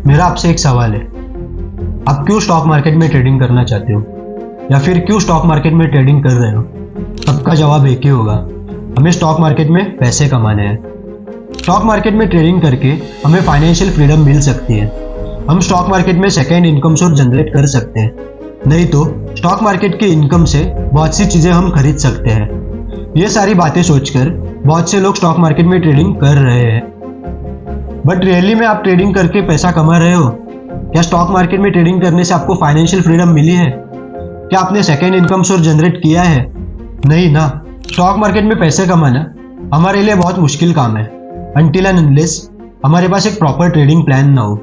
मेरा आपसे एक सवाल है। आप क्यों स्टॉक मार्केट में ट्रेडिंग करना चाहते हो, या फिर क्यों स्टॉक मार्केट में ट्रेडिंग कर रहे हो? सबका जवाब एक ही होगा, हमें स्टॉक मार्केट में पैसे कमाने हैं। स्टॉक मार्केट में ट्रेडिंग करके हमें फाइनेंशियल फ्रीडम मिल सकती है। हम स्टॉक मार्केट में सेकेंड इनकम सोर्स जनरेट कर सकते हैं। नहीं तो स्टॉक मार्केट के इनकम से बहुत सी चीज़ें हम खरीद सकते हैं। ये सारी बातें सोचकर बहुत से लोग स्टॉक मार्केट में ट्रेडिंग कर रहे हैं। बट रियली में आप ट्रेडिंग करके पैसा कमा रहे हो? क्या स्टॉक मार्केट में ट्रेडिंग करने से आपको फाइनेंशियल फ्रीडम मिली है? क्या आपने सेकेंड इनकम सोर्स जनरेट किया है? नहीं ना। स्टॉक मार्केट में पैसे कमाना हमारे लिए बहुत मुश्किल काम है, अनटिल एंड अनलेस हमारे पास एक प्रॉपर ट्रेडिंग प्लान ना हो।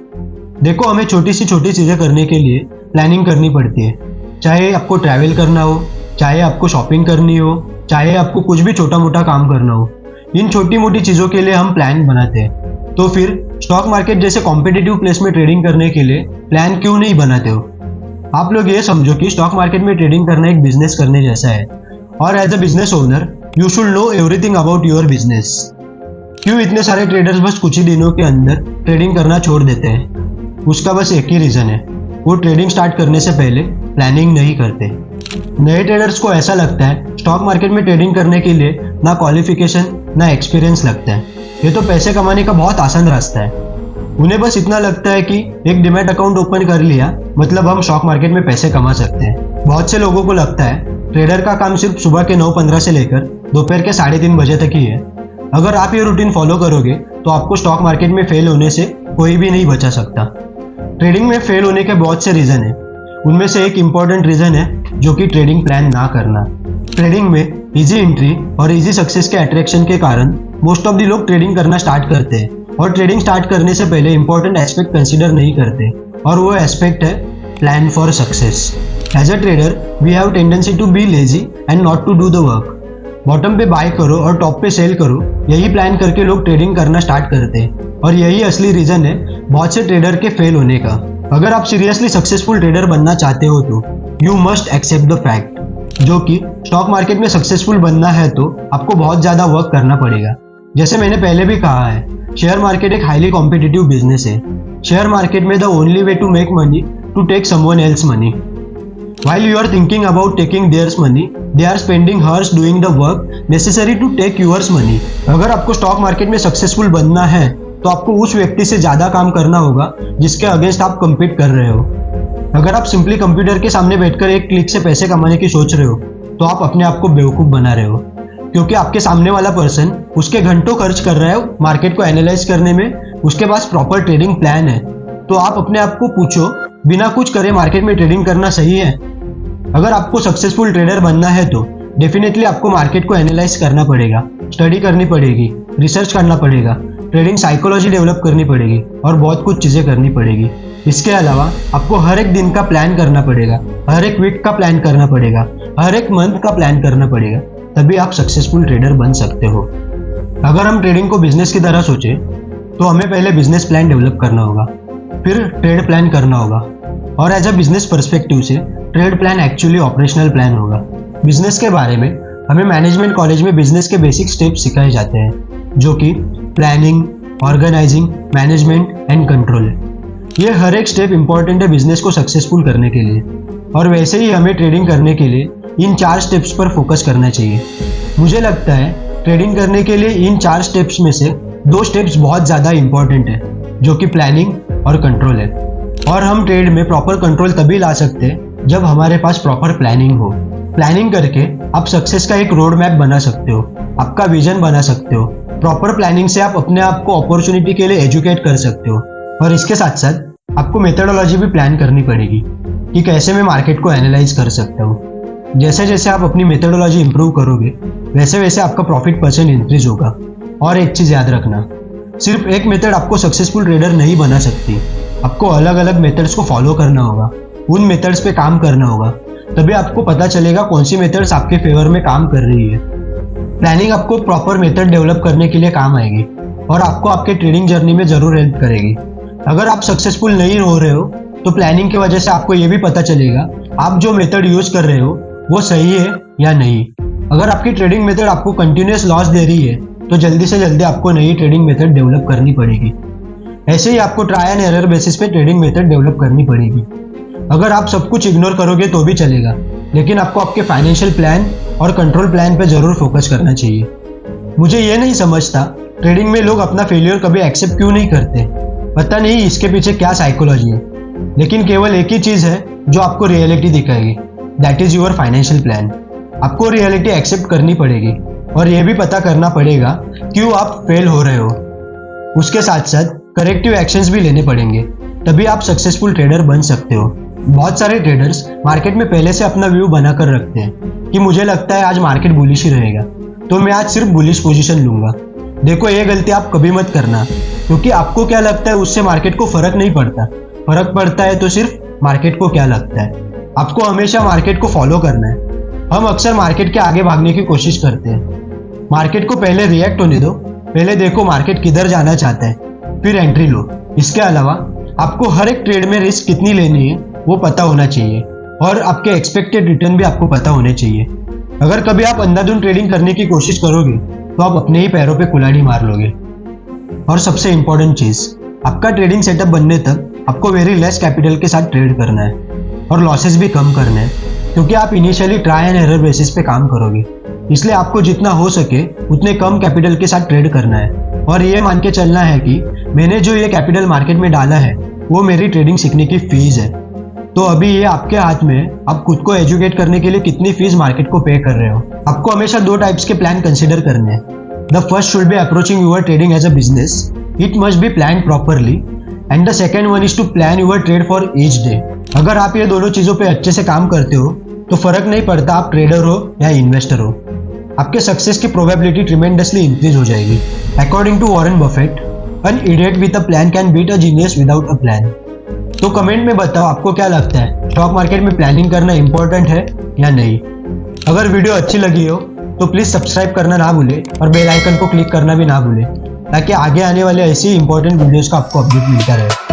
देखो, हमें छोटी सी छोटी चीज़ें करने के लिए प्लानिंग करनी पड़ती है। चाहे आपको ट्रैवल करना हो, चाहे आपको शॉपिंग करनी हो, चाहे आपको कुछ भी छोटा मोटा काम करना हो, इन छोटी मोटी चीज़ों के लिए हम प्लान बनाते हैं। तो फिर स्टॉक मार्केट जैसे कॉम्पिटिटिव प्लेस में ट्रेडिंग करने के लिए प्लान क्यों नहीं बनाते हो? आप लोग ये समझो कि स्टॉक मार्केट में ट्रेडिंग करना एक बिजनेस करने जैसा है, और as a business owner you should know everything about your business. क्यों इतने सारे ट्रेडर्स बस कुछ ही दिनों के अंदर ट्रेडिंग करना छोड़ देते हैं? उसका बस एक ही रीज़न है, वो ट्रेडिंग स्टार्ट करने से पहले प्लानिंग नहीं करते। नए ट्रेडर्स को ऐसा लगता है स्टॉक मार्केट में ट्रेडिंग करने के लिए ना क्वालिफिकेशन ना एक्सपीरियंस लगता है, ये तो पैसे कमाने का बहुत आसान रास्ता है। उन्हें बस इतना लगता है कि एक डीमैट अकाउंट ओपन कर लिया मतलब हम स्टॉक मार्केट में पैसे कमा सकते हैं। बहुत से लोगों को लगता है ट्रेडर का काम सिर्फ सुबह के 9:15 से लेकर दोपहर के 3:30 बजे तक ही है। अगर आप ये रूटीन फॉलो करोगे तो आपको स्टॉक मार्केट में फेल होने से कोई भी नहीं बचा सकता। ट्रेडिंग में फेल होने के बहुत से रीज़न है, उनमें से एक इम्पॉर्टेंट रीज़न है जो कि ट्रेडिंग प्लान ना करना। ट्रेडिंग में इजी एंट्री और इजी सक्सेस के अट्रैक्शन के कारण मोस्ट ऑफ दी लोग ट्रेडिंग करना स्टार्ट करते हैं, और ट्रेडिंग स्टार्ट करने से पहले इंपॉर्टेंट एस्पेक्ट कंसीडर नहीं करते, और वो एस्पेक्ट है plan for success. As a trader we have tendency to be lazy and not to do the work. Bottom पे बाय करो और टॉप पे सेल करो, यही प्लान करके लोग ट्रेडिंग करना स्टार्ट करते हैं, और यही असली रीज़न है बहुत से ट्रेडर के फेल होने का। अगर आप सीरियसली सक्सेसफुल ट्रेडर बनना चाहते हो तो you must accept the fact जो कि स्टॉक मार्केट में सक्सेसफुल बनना है तो आपको बहुत ज़्यादा वर्क करना पड़ेगा। जैसे मैंने पहले भी कहा है, शेयर मार्केट एक हाईली कॉम्पिटिटिव बिजनेस है। शेयर मार्केट में the only way to make money to take someone else money. While you are thinking about taking theirs money, they are spending hours doing the work necessary to take yours money. अगर आपको stock market में successful बनना है तो आपको उस व्यक्ति से ज़्यादा काम करना होगा जिसके अगेंस्ट आप कम्पीट कर रहे हो। अगर आप सिंपली कंप्यूटर के सामने बैठकर एक क्लिक से पैसे कमाने की सोच रहे हो तो आप अपने आप को बेवकूफ़ बना रहे हो, क्योंकि आपके सामने वाला पर्सन उसके घंटों खर्च कर रहा है मार्केट को एनालाइज करने में, उसके पास प्रॉपर ट्रेडिंग प्लान है। तो आप अपने आप को पूछो, बिना कुछ करे मार्केट में ट्रेडिंग करना सही है? अगर आपको सक्सेसफुल ट्रेडर बनना है तो डेफिनेटली आपको मार्केट को एनालाइज करना पड़ेगा, स्टडी करनी पड़ेगी, रिसर्च करना पड़ेगा, ट्रेडिंग साइकोलॉजी डेवलप करनी पड़ेगी, और बहुत कुछ चीज़ें करनी पड़ेगी। इसके अलावा आपको हर एक दिन का प्लान करना पड़ेगा, हर एक वीक का प्लान करना पड़ेगा, हर एक मंथ का प्लान करना पड़ेगा, तभी आप सक्सेसफुल ट्रेडर बन सकते हो। अगर हम ट्रेडिंग को बिजनेस की तरह सोचें तो हमें पहले बिजनेस प्लान डेवलप करना होगा, फिर ट्रेड प्लान करना होगा, और एज अ बिजनेस पर्सपेक्टिव से trade plan actually operational plan होगा। बिजनेस के बारे में हमें मैनेजमेंट कॉलेज में बिजनेस के बेसिक स्टेप्स सिखाए जाते हैं, जो कि planning, organizing, management and control है। ये हर एक स्टेप इंपॉर्टेंट है बिजनेस को सक्सेसफुल करने के लिए, और वैसे ही हमें ट्रेडिंग करने के लिए इन 4 स्टेप्स पर फोकस करना चाहिए। मुझे लगता है ट्रेडिंग करने के लिए इन 4 स्टेप्स में से 2 स्टेप्स बहुत ज़्यादा इंपॉर्टेंट है, जो कि प्लानिंग और कंट्रोल है। और हम ट्रेड में प्रॉपर कंट्रोल तभी ला सकते हैं जब हमारे पास प्रॉपर प्लानिंग हो। प्लानिंग करके आप सक्सेस का एक रोड मैप बना सकते हो, आपका विजन बना सकते हो। प्रॉपर प्लानिंग से आप अपने आप को अपॉर्चुनिटी के लिए एजुकेट कर सकते हो, और इसके साथ साथ आपको मेथोडोलॉजी भी प्लान करनी पड़ेगी कि कैसे मैं मार्केट को एनालाइज कर सकता हूँ। जैसे जैसे आप अपनी मेथोडोलॉजी इंप्रूव करोगे वैसे वैसे आपका प्रॉफिट % इंक्रीज होगा। और एक चीज़ याद रखना, सिर्फ एक मेथड आपको सक्सेसफुल ट्रेडर नहीं बना सकती, आपको अलग अलग मेथड्स को फॉलो करना होगा, उन मेथड्स पे काम करना होगा, तभी आपको पता चलेगा कौन सी मेथड्स आपके फेवर में काम कर रही है। प्लानिंग आपको प्रॉपर मेथड डेवलप करने के लिए काम आएगी, और आपको आपके ट्रेडिंग जर्नी में ज़रूर हेल्प करेगी। अगर आप सक्सेसफुल नहीं हो रहे हो तो प्लानिंग की वजह से आपको ये भी पता चलेगा आप जो मेथड यूज़ कर रहे हो वो सही है या नहीं। अगर आपकी ट्रेडिंग मेथड आपको कंटिन्यूस लॉस दे रही है तो जल्दी से जल्दी आपको नई ट्रेडिंग मेथड डेवलप करनी पड़ेगी। ऐसे ही आपको ट्राई एंड एरर बेसिस पे ट्रेडिंग मेथड डेवलप करनी पड़ेगी। अगर आप सब कुछ इग्नोर करोगे तो भी चलेगा, लेकिन आपको आपके फाइनेंशियल प्लान और कंट्रोल प्लान पे जरूर फोकस करना चाहिए। मुझे ये नहीं समझता ट्रेडिंग में लोग अपना फेलियर कभी एक्सेप्ट क्यों नहीं करते। पता नहीं इसके पीछे क्या साइकोलॉजी है, लेकिन केवल एक ही चीज है जो आपको रियलिटी दिखाएगी, that is your financial plan. आपको रियलिटी एक्सेप्ट करनी पड़ेगी और यह भी पता करना पड़ेगा क्यों आप फेल हो रहे हो। उसके साथ साथ करेक्टिव एक्शंस भी लेने पड़ेंगे, तभी आप सक्सेसफुल ट्रेडर बन सकते हो। बहुत सारे ट्रेडर्स मार्केट में पहले से अपना व्यू बनाकर रखते हैं कि मुझे लगता है आज मार्केट बुलिश ही रहेगा, तो मैं आज सिर्फ बुलिश पोजीशन लूंगा। देखो, ये गलती आप कभी मत करना, क्योंकि आपको क्या लगता है उससे मार्केट को फर्क नहीं पड़ता। फर्क पड़ता है तो सिर्फ मार्केट को क्या लगता है। आपको हमेशा मार्केट को फॉलो करना है। हम अक्सर मार्केट के आगे भागने की कोशिश करते हैं। मार्केट को पहले रिएक्ट होने दो, पहले देखो मार्केट किधर जाना चाहता है, फिर एंट्री लो। इसके अलावा आपको हर एक ट्रेड में रिस्क कितनी लेनी है वो पता होना चाहिए, और आपके एक्सपेक्टेड रिटर्न भी आपको पता होने चाहिए। अगर कभी आप अंधाधुंध ट्रेडिंग करने की कोशिश करोगे तो आप अपने ही पैरों पे कुल्हाड़ी मार लोगे। और सबसे इंपॉर्टेंट चीज, आपका ट्रेडिंग सेटअप बनने तक आपको वेरी लेस कैपिटल के साथ ट्रेड करना है और लॉसेस भी कम करना है, क्योंकि आप initially try and error basis पे काम करोगे। इसलिए आपको जितना हो सके उतने कम कैपिटल के साथ ट्रेड करना है और ये मान के चलना है कि मैंने जो ये कैपिटल मार्केट में डाला है वो मेरी ट्रेडिंग सीखने की फीस है। तो अभी ये आपके हाथ में, आप खुद को एजुकेट करने के लिए कितनी फीस मार्केट को पे कर रहे हो। आपको हमेशा दो टाइप्स के प्लान कंसिडर करने हैं। The first should be approaching your trading as a business, it must be plan properly, and the second one is to plan your trade for each day. अगर आप ये दोनों चीजों पे अच्छे से काम करते हो तो फर्क नहीं पड़ता आप ट्रेडर हो या इन्वेस्टर हो, आपके सक्सेस की प्रोबेबिलिटी ट्रिमेंडसली इंक्रीज हो जाएगी। According to Warren Buffett, an idiot with a plan can beat a genius without a plan. तो कमेंट में बताओ आपको क्या लगता है, स्टॉक मार्केट में प्लानिंग करना इंपॉर्टेंट है या नहीं। अगर वीडियो अच्छी लगी हो तो प्लीज सब्सक्राइब करना ना भूले और बेल आइकन को क्लिक करना भी ना भूले, ताकि आगे आने वाले ऐसी इंपॉर्टेंट वीडियोस का आपको अपडेट मिलता रहे।